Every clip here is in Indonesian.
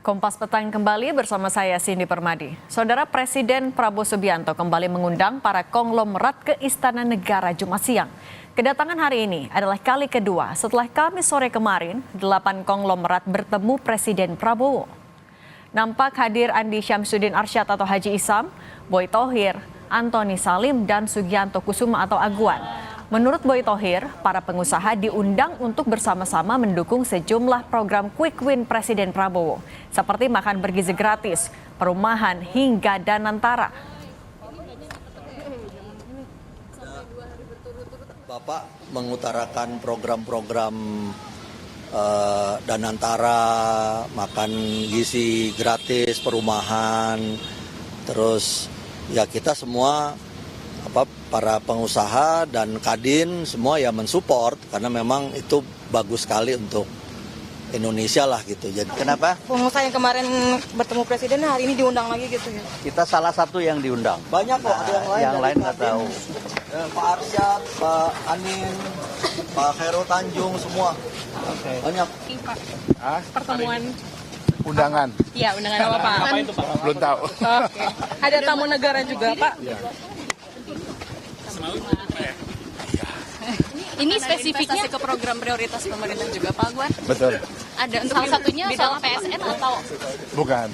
Kompas Petang kembali bersama saya Cindy Permadi. Saudara Presiden Prabowo Subianto kembali mengundang para konglomerat ke Istana Negara Jumat siang. Kedatangan hari ini adalah kali kedua setelah Kamis sore kemarin 8 konglomerat bertemu Presiden Prabowo. Nampak hadir Andi Syamsuddin Arsyad atau Haji Isam, Boy Thohir, Antoni Salim, dan Sugianto Kusuma atau Aguan. Menurut Boy Thohir, para pengusaha diundang untuk bersama-sama mendukung sejumlah program Quick Win Presiden Prabowo, seperti makan bergizi gratis, perumahan, hingga Danantara. Bapak mengutarakan program-program Danantara, makan gizi gratis, perumahan, terus ya kita semua para pengusaha dan Kadin semua ya mensupport karena memang itu bagus sekali untuk Indonesia lah gitu. Jadi kenapa? Pengusaha yang kemarin bertemu presiden hari ini diundang lagi gitu ya? Kita salah satu yang diundang. Banyak kok, ada yang lain. Yang lain nggak tahu. Pak Arsyad, Pak Anin, Pak Khairul Tanjung semua. Okay. Banyak. Pak, pertemuan undangan. Iya, undangan apa Pak? Apa itu Pak? Belum tahu. Oke. Ada tamu negara juga Pak? Ya. Ini spesifiknya ke program prioritas pemerintah juga Pak Aguan? Betul. Ada salah satunya soal PSN atau Bukan.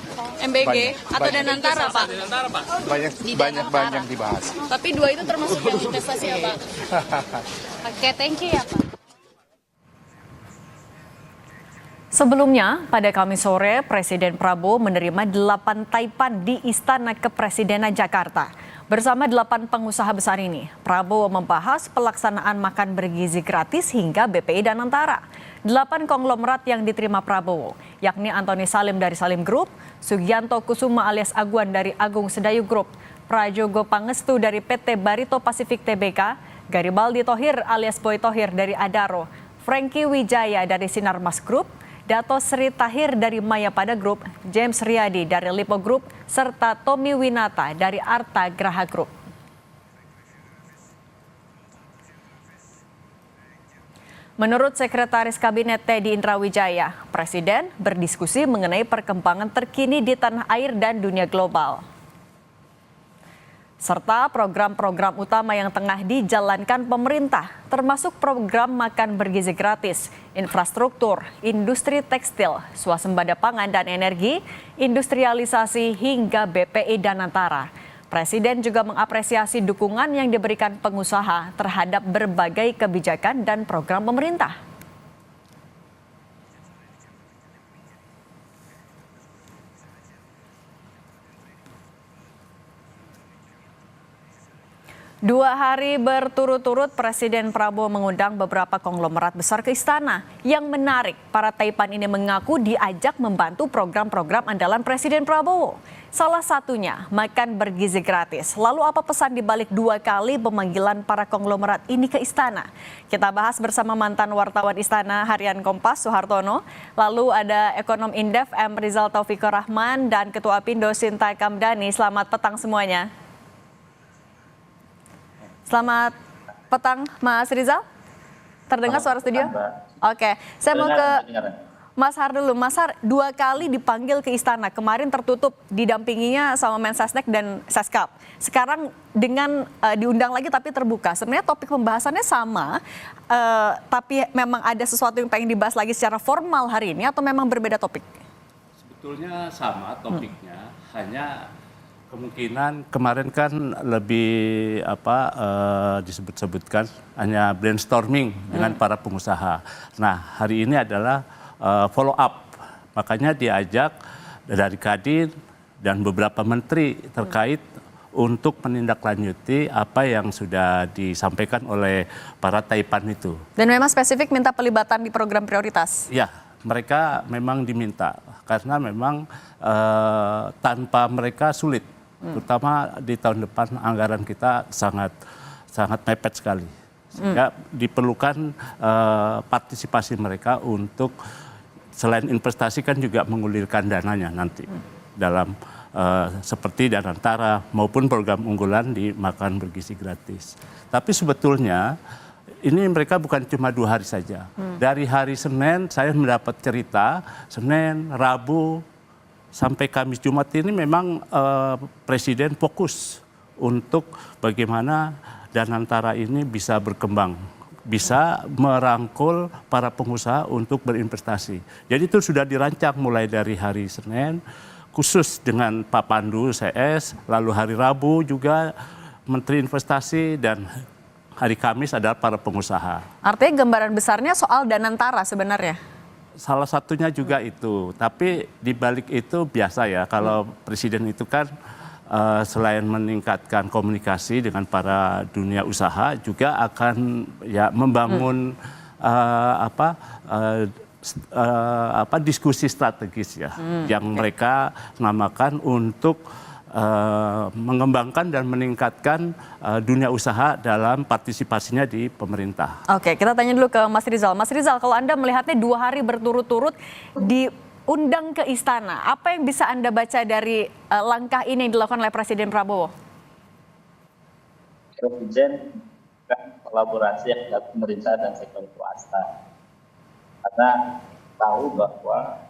MBG atau Danantara Pak? Banyak dibahas. Tapi dua itu termasuk yang investasi ya Pak? Oke, thank you ya Pak. Sebelumnya, pada Kamis sore, Presiden Prabowo menerima 8 taipan di Istana Kepresidenan Jakarta. Bersama 8 pengusaha besar ini, Prabowo membahas pelaksanaan makan bergizi gratis hingga BPI Danantara. 8 konglomerat yang diterima Prabowo, yakni Antoni Salim dari Salim Group, Sugianto Kusuma alias Aguan dari Agung Sedayu Group, Prajogo Pangestu dari PT Barito Pacific Tbk, Garibaldi Thohir alias Boy Thohir dari Adaro, Franky Wijaya dari Sinarmas Group, Dato Sri Tahir dari Mayapada Group, James Riyadi dari Lipo Group, serta Tommy Winata dari Arta Graha Group. Menurut Sekretaris Kabinet Teddy Indrawijaya, Presiden berdiskusi mengenai perkembangan terkini di tanah air dan dunia global, serta program-program utama yang tengah dijalankan pemerintah, termasuk program makan bergizi gratis, infrastruktur, industri tekstil, swasembada pangan dan energi, industrialisasi hingga BPI Danantara. Presiden juga mengapresiasi dukungan yang diberikan pengusaha terhadap berbagai kebijakan dan program pemerintah. Dua hari berturut-turut Presiden Prabowo mengundang beberapa konglomerat besar ke istana. Yang menarik, para taipan ini mengaku diajak membantu program-program andalan Presiden Prabowo. Salah satunya makan bergizi gratis. Lalu apa pesan dibalik 2 kali pemanggilan para konglomerat ini ke istana? Kita bahas bersama mantan wartawan Istana Harian Kompas Soehartono. Lalu ada ekonom Indef M. Rizal Taufikur Rahman dan Ketua Pindo Sinta Kamdani. Selamat petang semuanya. Selamat petang, Mas Rizal. Terdengar suara studio? Oke, saya mau ke Mas Har dulu. Mas Har, 2 kali dipanggil ke istana. Kemarin tertutup, didampinginya sama Mensesnek dan Seskap. Sekarang dengan diundang lagi tapi terbuka. Sebenarnya topik pembahasannya sama, tapi memang ada sesuatu yang pengen dibahas lagi secara formal hari ini atau memang berbeda topik? Sebetulnya sama topiknya, hanya kemungkinan kemarin kan lebih disebut-sebutkan hanya brainstorming dengan para pengusaha. Nah, hari ini adalah follow up. Makanya diajak dari Kadin dan beberapa menteri terkait untuk menindaklanjuti apa yang sudah disampaikan oleh para taipan itu. Dan memang spesifik minta pelibatan di program prioritas? Ya, mereka memang diminta karena memang tanpa mereka sulit. Terutama di tahun depan anggaran kita sangat mepet sekali. Sehingga diperlukan partisipasi mereka untuk selain investasi kan juga menggulirkan dananya nanti dalam seperti Danantara maupun program unggulan di makan bergizi gratis. Tapi sebetulnya ini mereka bukan cuma 2 hari saja. Dari hari Senin saya mendapat cerita, Senin, Rabu, sampai Kamis Jumat ini memang Presiden fokus untuk bagaimana Danantara ini bisa berkembang, bisa merangkul para pengusaha untuk berinvestasi. Jadi itu sudah dirancang mulai dari hari Senin, khusus dengan Pak Pandu CS, lalu hari Rabu juga Menteri Investasi, dan hari Kamis adalah para pengusaha. Artinya gambaran besarnya soal Danantara sebenarnya? Salah satunya juga itu, tapi di balik itu biasa ya, kalau Presiden itu kan selain meningkatkan komunikasi dengan para dunia usaha, juga akan ya membangun diskusi strategis ya, yang mereka namakan untuk mengembangkan dan meningkatkan dunia usaha dalam partisipasinya di pemerintah. Oke, kita tanya dulu ke Mas Rizal. Mas Rizal, kalau Anda melihatnya 2 hari berturut-turut diundang ke istana, apa yang bisa Anda baca dari langkah ini yang dilakukan oleh Presiden Prabowo? Presiden kan kolaborasi antara pemerintah dan sektor swasta. Karena tahu bahwa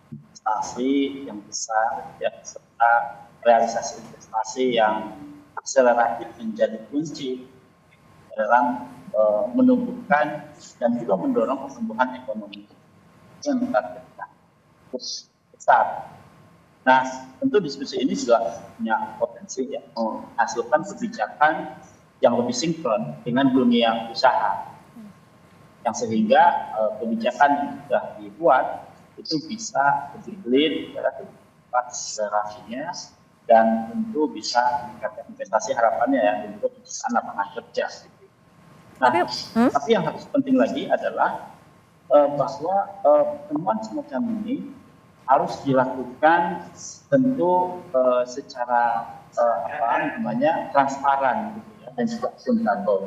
investasi yang besar ya, serta realisasi investasi yang akseleratif menjadi kunci dalam menumbuhkan dan juga mendorong pertumbuhan ekonomi yang ditargetkan besar. Nah, tentu diskusi ini juga punya potensi ya, menghasilkan kebijakan yang lebih sinkron dengan dunia usaha, yang sehingga kebijakan yang sudah dibuat itu bisa lebih clear, lebih cepat akselerasinya, dan tentu bisa meningkatkan investasi harapannya ya, dan juga penciptaan lapangan kerja. Nah, tapi yang harus penting lagi adalah bahwa pertemuan semacam ini harus dilakukan tentu secara transparan gitu ya, dan juga akuntabel.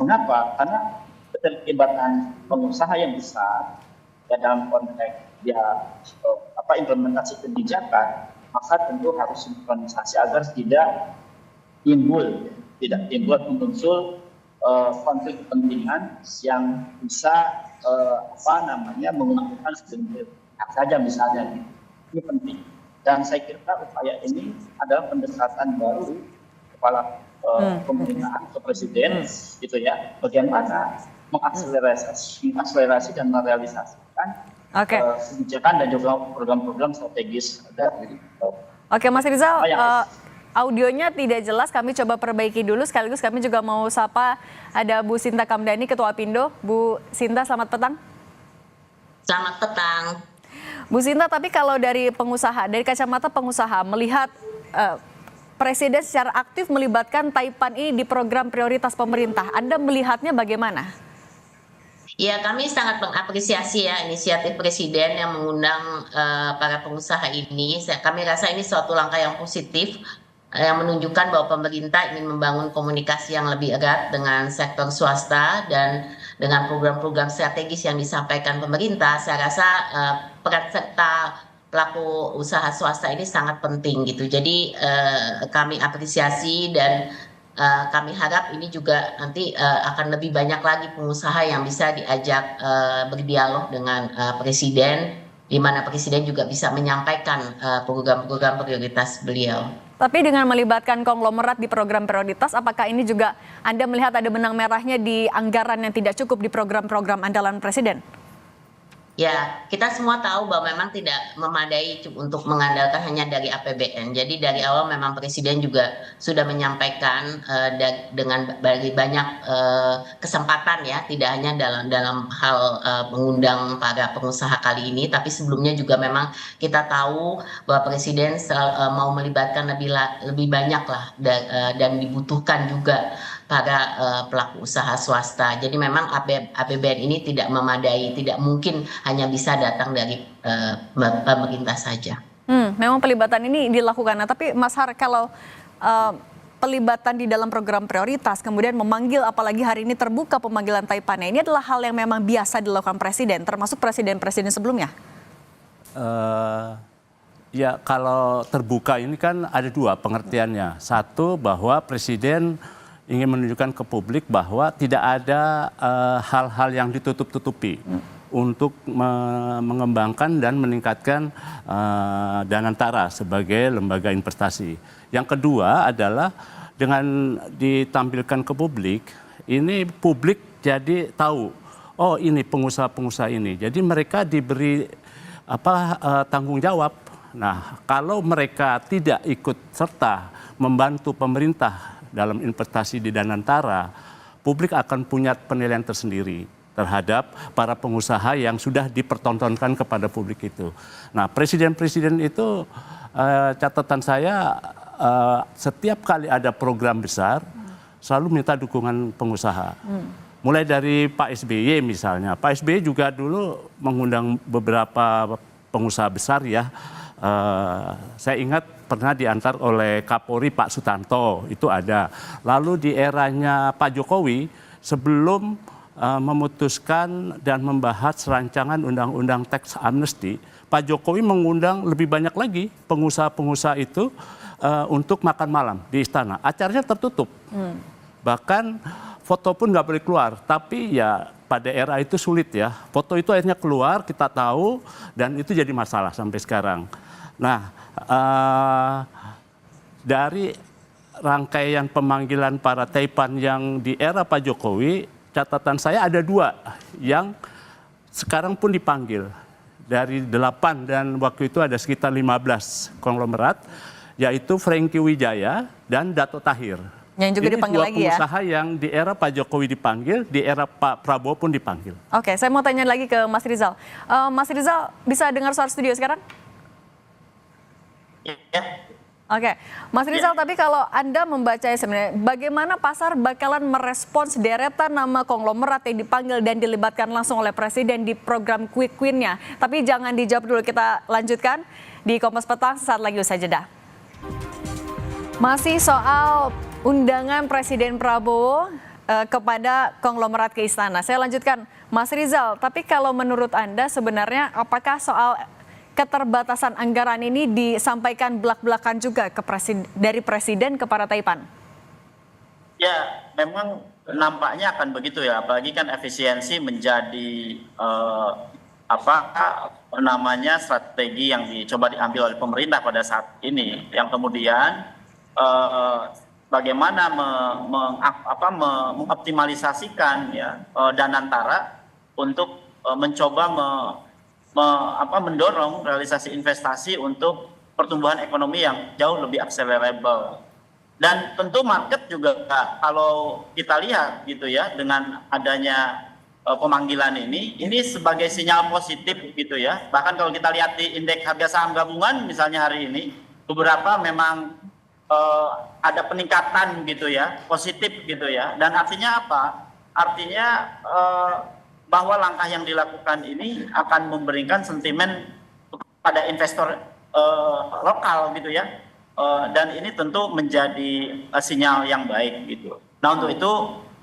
Mengapa? Karena keterlibatan pengusaha yang besar ya, dalam konteks implementasi kebijakan, maka tentu harus sinkronisasi agar tidak timbul muncul konflik kepentingan yang bisa menguntungkan segelintir pihak saja misalnya. Ini penting, dan saya kira upaya ini adalah pendekatan baru kepala pemerintahan ke presiden gitu ya, bagaimana mengakselerasi dan merealisasikan kebijakan dan juga program-program strategis dari. Oke, Mas Rizal, audionya tidak jelas, kami coba perbaiki dulu. Sekaligus kami juga mau sapa, ada Bu Sinta Kamdani, Ketua Apindo. Bu Sinta, selamat petang. Selamat petang. Bu Sinta, tapi kalau dari pengusaha, dari kacamata pengusaha, melihat Presiden secara aktif melibatkan Taipan ini di program prioritas pemerintah, Anda melihatnya bagaimana? Ya, kami sangat mengapresiasi ya inisiatif Presiden yang mengundang para pengusaha ini. Kami rasa ini suatu langkah yang positif, yang menunjukkan bahwa pemerintah ingin membangun komunikasi yang lebih erat dengan sektor swasta, dan dengan program-program strategis yang disampaikan pemerintah, saya rasa peran serta pelaku usaha swasta ini sangat penting gitu. Jadi kami apresiasi, dan kami harap ini juga nanti akan lebih banyak lagi pengusaha yang bisa diajak berdialog dengan Presiden, di mana Presiden juga bisa menyampaikan program-program prioritas beliau. Tapi dengan melibatkan konglomerat di program prioritas, apakah ini juga Anda melihat ada benang merahnya di anggaran yang tidak cukup di program-program andalan Presiden? Ya, kita semua tahu bahwa memang tidak memadai untuk mengandalkan hanya dari APBN. Jadi dari awal memang Presiden juga sudah menyampaikan dengan banyak kesempatan ya, tidak hanya dalam hal mengundang para pengusaha kali ini, tapi sebelumnya juga memang kita tahu bahwa Presiden mau melibatkan lebih banyak lah, dan dibutuhkan juga para pelaku usaha swasta. Jadi memang APBN ini tidak memadai, tidak mungkin hanya bisa datang dari pemerintah saja. Memang pelibatan ini dilakukan. Nah, tapi Mas Har, kalau pelibatan di dalam program prioritas, kemudian memanggil, apalagi hari ini terbuka pemanggilan Taipan, ini adalah hal yang memang biasa dilakukan Presiden, termasuk presiden-presiden sebelumnya? Ya, kalau terbuka ini kan ada dua pengertiannya. Satu, bahwa Presiden ingin menunjukkan ke publik bahwa tidak ada hal-hal yang ditutup-tutupi. untuk mengembangkan dan meningkatkan Danantara sebagai lembaga investasi. Yang kedua adalah dengan ditampilkan ke publik, ini publik jadi tahu, oh ini pengusaha-pengusaha ini. Jadi mereka diberi tanggung jawab. Nah, kalau mereka tidak ikut serta membantu pemerintah dalam investasi di Danantara, publik akan punya penilaian tersendiri terhadap para pengusaha yang sudah dipertontonkan kepada publik itu. Nah, presiden-presiden itu catatan saya setiap kali ada program besar selalu minta dukungan pengusaha. Mulai dari Pak SBY misalnya. Pak SBY juga dulu mengundang beberapa pengusaha besar ya. Saya ingat pernah diantar oleh Kapolri Pak Sutanto, itu ada. Lalu di eranya Pak Jokowi sebelum memutuskan dan membahas rancangan undang-undang tax amnesty, Pak Jokowi mengundang lebih banyak lagi pengusaha-pengusaha itu untuk makan malam di istana. Acaranya tertutup, bahkan foto pun nggak boleh keluar. Tapi ya pada era itu sulit ya, foto itu akhirnya keluar, kita tahu, dan itu jadi masalah sampai sekarang. Nah, dari rangkaian pemanggilan para Taipan yang di era Pak Jokowi, catatan saya ada 2 yang sekarang pun dipanggil. Dari 8 dan waktu itu ada sekitar 15 konglomerat, yaitu Franky Wijaya dan Dato Tahir. Yang juga dipanggil lagi ya? Ini 2 pengusaha yang di era Pak Jokowi dipanggil, di era Pak Prabowo pun dipanggil. Oke, saya mau tanya lagi ke Mas Rizal. Mas Rizal, bisa dengar suara studio sekarang? Ya. Oke, Mas Rizal, tapi kalau Anda membacanya sebenarnya, bagaimana pasar bakalan merespons deretan nama konglomerat yang dipanggil dan dilibatkan langsung oleh Presiden di program Quick Win-nya? Tapi jangan dijawab dulu, kita lanjutkan di Kompas Petang sesaat lagi usai jeda. Masih soal undangan Presiden Prabowo kepada konglomerat ke istana. Saya lanjutkan, Mas Rizal, tapi kalau menurut Anda sebenarnya apakah soal keterbatasan anggaran ini disampaikan belak-belakan juga ke dari Presiden kepada Taipan? Ya, memang nampaknya akan begitu ya. Apalagi kan efisiensi menjadi strategi yang dicoba diambil oleh pemerintah pada saat ini. Yang kemudian bagaimana mengoptimalisasikan ya Danantara untuk mencoba mendorong realisasi investasi untuk pertumbuhan ekonomi yang jauh lebih accelerable. Dan tentu market juga kalau kita lihat gitu ya, dengan adanya pemanggilan ini sebagai sinyal positif gitu ya. Bahkan kalau kita lihat di indeks harga saham gabungan misalnya hari ini, beberapa memang ada peningkatan gitu ya, positif gitu ya. Dan artinya apa? Artinya bahwa langkah yang dilakukan ini akan memberikan sentimen pada investor lokal gitu ya, dan ini tentu menjadi sinyal yang baik gitu. Nah untuk itu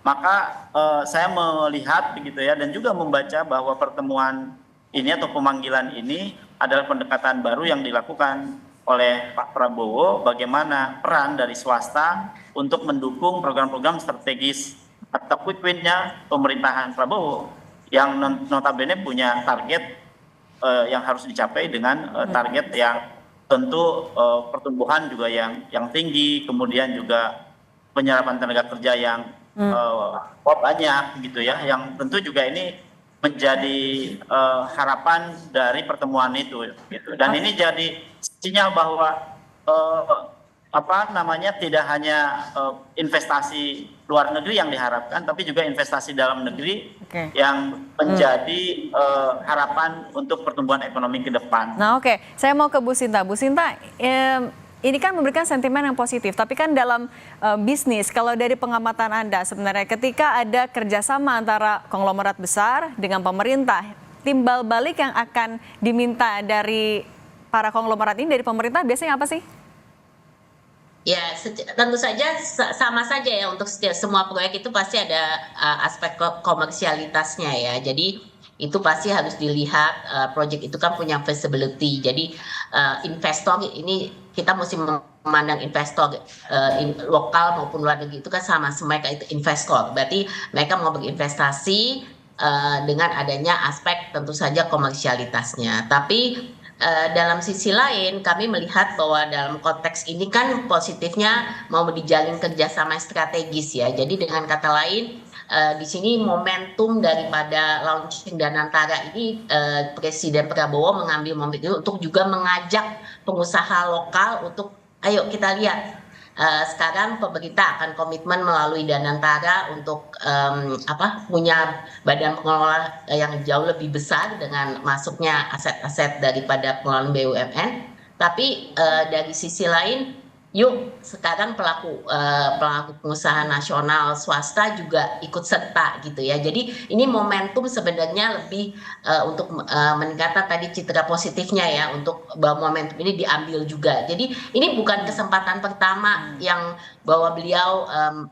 maka saya melihat begitu ya, dan juga membaca bahwa pertemuan ini atau pemanggilan ini adalah pendekatan baru yang dilakukan oleh Pak Prabowo, bagaimana peran dari swasta untuk mendukung program-program strategis atau quick win-nya pemerintahan Prabowo, yang notabene punya target yang harus dicapai dengan target yang tentu pertumbuhan juga yang tinggi, kemudian juga penyerapan tenaga kerja yang banyak gitu ya, yang tentu juga ini menjadi harapan dari pertemuan itu gitu. Dan ini jadi sinyal bahwa tidak hanya investasi luar negeri yang diharapkan, tapi juga investasi dalam negeri yang menjadi harapan untuk pertumbuhan ekonomi ke depan. Nah saya mau ke Bu Sinta. Bu Sinta, ini kan memberikan sentimen yang positif, tapi kan dalam bisnis, kalau dari pengamatan Anda sebenarnya ketika ada kerjasama antara konglomerat besar dengan pemerintah, timbal balik yang akan diminta dari para konglomerat ini dari pemerintah biasanya apa sih? Ya, tentu saja sama saja ya, untuk semua proyek itu pasti ada aspek komersialitasnya ya. Jadi itu pasti harus dilihat, proyek itu kan punya feasibility. Jadi investor ini kita mesti memandang investor lokal maupun luar negeri itu kan sama, mereka itu investor. Berarti mereka mau berinvestasi dengan adanya aspek tentu saja komersialitasnya. Tapi dalam sisi lain kami melihat bahwa dalam konteks ini kan positifnya mau dijalin kerjasama strategis ya. Jadi dengan kata lain di sini momentum daripada launching Danantara ini Presiden Prabowo mengambil momentum itu untuk juga mengajak pengusaha lokal untuk ayo kita lihat. Sekarang pemerintah akan komitmen melalui Danantara untuk punya badan pengelola yang jauh lebih besar dengan masuknya aset-aset daripada pengelolaan BUMN. Tapi dari sisi lain, yuk sekarang pelaku pengusaha nasional swasta juga ikut serta gitu ya. Jadi ini momentum sebenarnya lebih untuk meningkatkan tadi citra positifnya ya, untuk bahwa momentum ini diambil juga. Jadi ini bukan kesempatan pertama yang bahwa beliau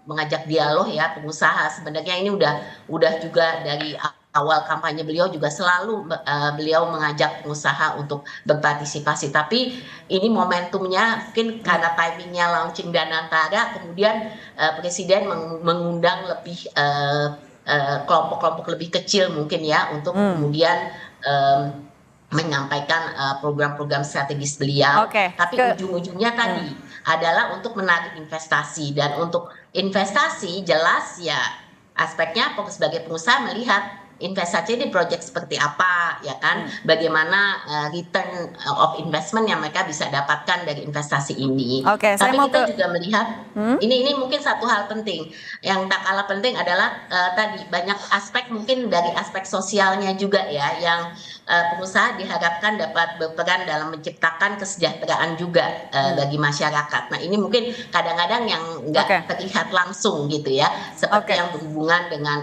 mengajak dialog ya pengusaha. Sebenarnya ini udah juga dari awal kampanye beliau juga selalu beliau mengajak pengusaha untuk berpartisipasi. Tapi ini momentumnya mungkin karena timingnya launching Danantara, kemudian Presiden mengundang lebih kelompok-kelompok lebih kecil mungkin ya untuk kemudian menyampaikan program-program strategis beliau. Tapi ujung-ujungnya tadi adalah untuk menarik investasi, dan untuk investasi jelas ya aspeknya sebagai pengusaha melihat investasi di proyek seperti apa ya kan, bagaimana return of investment yang mereka bisa dapatkan dari investasi ini. Tapi kita juga melihat ini mungkin satu hal penting yang tak kalah penting adalah tadi banyak aspek mungkin dari aspek sosialnya juga ya, yang pengusaha diharapkan dapat berperan dalam menciptakan kesejahteraan juga bagi masyarakat. Nah ini mungkin kadang-kadang yang nggak terlihat langsung gitu ya, seperti yang berhubungan dengan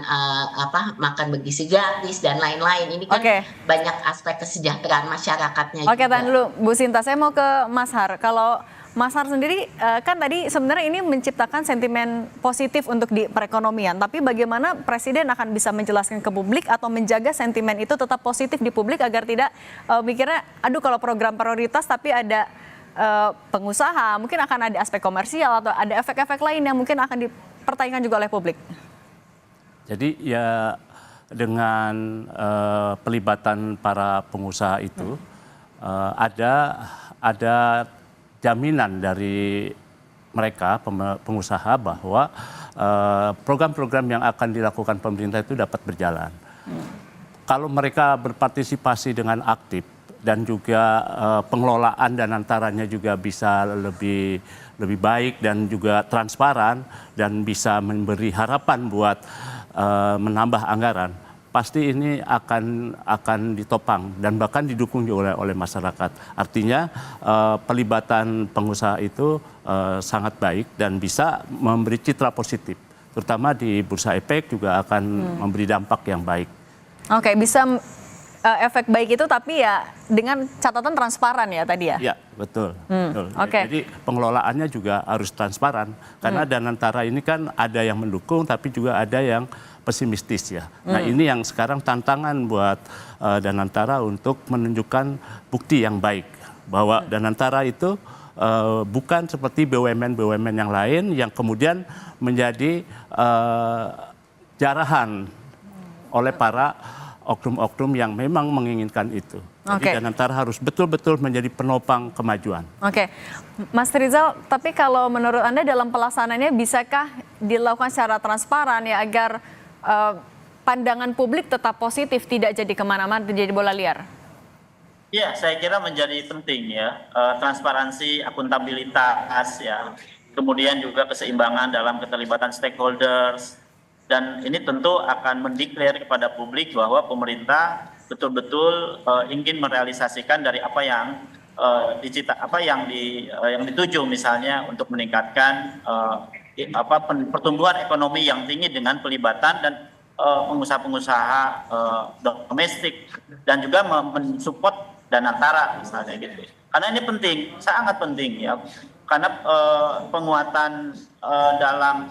makan bergizi gratis dan lain-lain. Ini kan banyak aspek kesejahteraan masyarakatnya juga. Tahan dulu Bu Sinta, saya mau ke Mas Har. Kalau Mas Har sendiri kan tadi sebenarnya ini menciptakan sentimen positif untuk di perekonomian, tapi bagaimana Presiden akan bisa menjelaskan ke publik atau menjaga sentimen itu tetap positif di publik agar tidak mikirnya aduh kalau program prioritas tapi ada pengusaha, mungkin akan ada aspek komersial atau ada efek-efek lain yang mungkin akan dipertanyakan juga oleh publik. Jadi ya dengan pelibatan para pengusaha itu ada jaminan dari mereka pengusaha bahwa program-program yang akan dilakukan pemerintah itu dapat berjalan. Kalau mereka berpartisipasi dengan aktif dan juga pengelolaan Danantaranya juga bisa lebih baik dan juga transparan dan bisa memberi harapan buat menambah anggaran, pasti ini akan ditopang dan bahkan didukung juga oleh masyarakat. Artinya pelibatan pengusaha itu sangat baik dan bisa memberi citra positif, terutama di Bursa Efek juga akan memberi dampak yang baik. Bisa efek baik itu tapi ya dengan catatan transparan ya tadi ya? Ya, betul. Betul. Jadi pengelolaannya juga harus transparan karena Danantara ini kan ada yang mendukung tapi juga ada yang pesimistis ya. Nah ini yang sekarang tantangan buat Danantara untuk menunjukkan bukti yang baik bahwa Danantara itu bukan seperti BUMN-BUMN yang lain yang kemudian menjadi jarahan oleh para oknum-oknum yang memang menginginkan itu. Jadi Danantara harus betul-betul menjadi penopang kemajuan. Mas Rizal, tapi kalau menurut Anda dalam pelaksanaannya bisakah dilakukan secara transparan ya agar pandangan publik tetap positif, tidak jadi kemana-mana, jadi bola liar? Ya, saya kira menjadi penting ya, transparansi, akuntabilitas ya, kemudian juga keseimbangan dalam keterlibatan stakeholders. Dan ini tentu akan mendeklar kepada publik bahwa pemerintah betul-betul ingin merealisasikan dari apa yang yang dituju misalnya untuk meningkatkan pertumbuhan ekonomi yang tinggi dengan pelibatan dan pengusaha-pengusaha domestik dan juga mensupport Danantara misalnya gitu. Karena ini penting, sangat penting ya. Karena penguatan dalam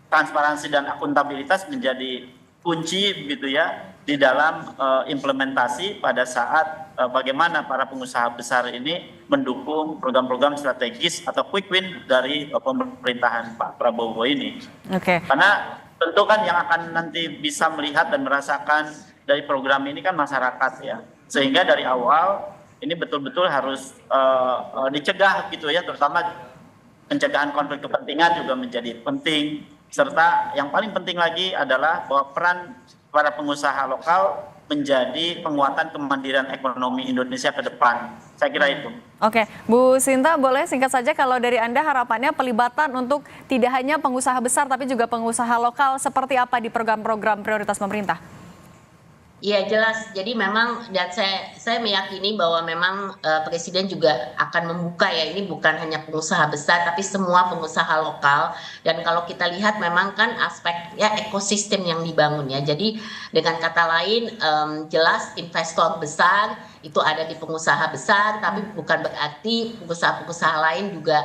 transparansi dan akuntabilitas menjadi kunci begitu ya di dalam implementasi pada saat bagaimana para pengusaha besar ini mendukung program-program strategis atau quick win dari pemerintahan Pak Prabowo ini. Karena tentu kan yang akan nanti bisa melihat dan merasakan dari program ini kan masyarakat ya. Sehingga dari awal ini betul-betul harus dicegah gitu ya, terutama pencegahan konflik kepentingan juga menjadi penting. Serta yang paling penting lagi adalah bahwa peran para pengusaha lokal menjadi penguatan kemandirian ekonomi Indonesia ke depan. Saya kira itu. Oke, Bu Sinta, boleh singkat saja kalau dari Anda harapannya pelibatan untuk tidak hanya pengusaha besar tapi juga pengusaha lokal seperti apa di program-program prioritas pemerintah? Iya jelas. Jadi memang dan saya meyakini bahwa memang Presiden juga akan membuka ya, ini bukan hanya pengusaha besar tapi semua pengusaha lokal. Dan kalau kita lihat memang kan aspek ya ekosistem yang dibangun ya. Jadi dengan kata lain jelas investor besar itu ada di pengusaha besar, tapi bukan berarti pengusaha-pengusaha lain juga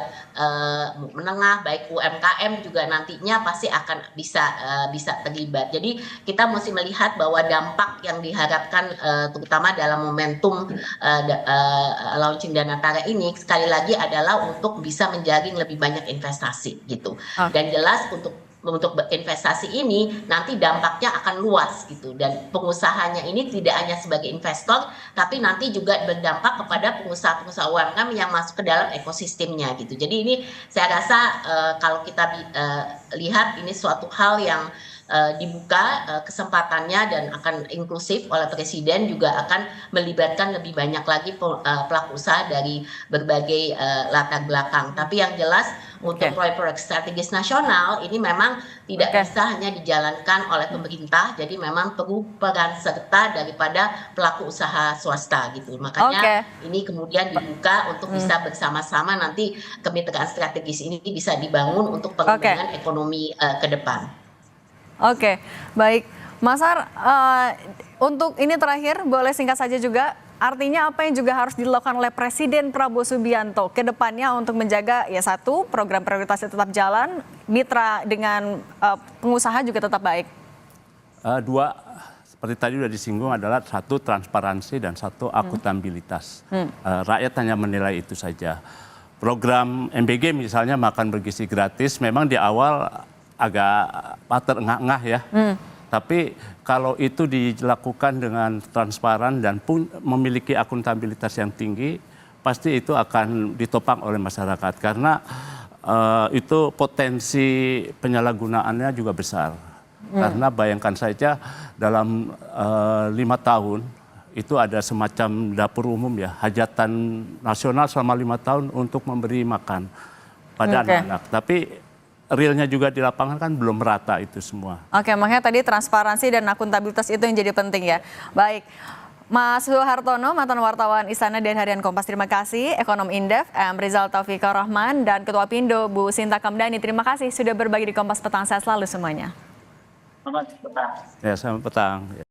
menengah, baik UMKM juga nantinya pasti akan bisa terlibat. Jadi kita mesti melihat bahwa dampak yang diharapkan terutama dalam momentum launching Danantara ini sekali lagi adalah untuk bisa menjaring lebih banyak investasi gitu. Dan jelas untuk berinvestasi ini nanti dampaknya akan luas gitu, dan pengusahanya ini tidak hanya sebagai investor tapi nanti juga berdampak kepada pengusaha-pengusaha UMKM yang masuk ke dalam ekosistemnya gitu. Jadi ini saya rasa kalau kita lihat ini suatu hal yang dibuka kesempatannya dan akan inklusif oleh Presiden, juga akan melibatkan lebih banyak lagi pelaku usaha dari berbagai latar belakang. Tapi yang jelas untuk proyek-proyek strategis nasional ini memang tidak bisa hanya dijalankan oleh pemerintah, jadi memang perlu peran serta daripada pelaku usaha swasta gitu. Makanya ini kemudian dibuka untuk bisa bersama-sama nanti kemitraan strategis ini bisa dibangun untuk pengembangan ekonomi ke depan. Oke, baik. Mas Ar, untuk ini terakhir boleh singkat saja juga, artinya apa yang juga harus dilakukan oleh Presiden Prabowo Subianto ke depannya untuk menjaga ya satu, program prioritasnya tetap jalan, mitra dengan pengusaha juga tetap baik? Dua, seperti tadi sudah disinggung, adalah satu transparansi dan satu akuntabilitas. Rakyat hanya menilai itu saja. Program MBG misalnya makan bergizi gratis memang di awal agak terengah-engah ya. Tapi kalau itu dilakukan dengan transparan dan pun memiliki akuntabilitas yang tinggi, pasti itu akan ditopang oleh masyarakat. Karena itu potensi penyalahgunaannya juga besar. Karena bayangkan saja dalam 5 tahun itu ada semacam dapur umum ya, hajatan nasional selama 5 tahun untuk memberi makan pada anak-anak. Tapi realnya juga di lapangan kan belum merata itu semua. Oke, makanya tadi transparansi dan akuntabilitas itu yang jadi penting ya. Baik, Mas Suhartono, mantan wartawan Istana dan Harian Kompas, terima kasih. Ekonom Indef, Rizal Taufikur Rahman, dan Ketua Pindo, Bu Sinta Kamdhani, terima kasih sudah berbagi di Kompas Petang. Sehat selalu semuanya. Selamat petang. Ya, selamat petang.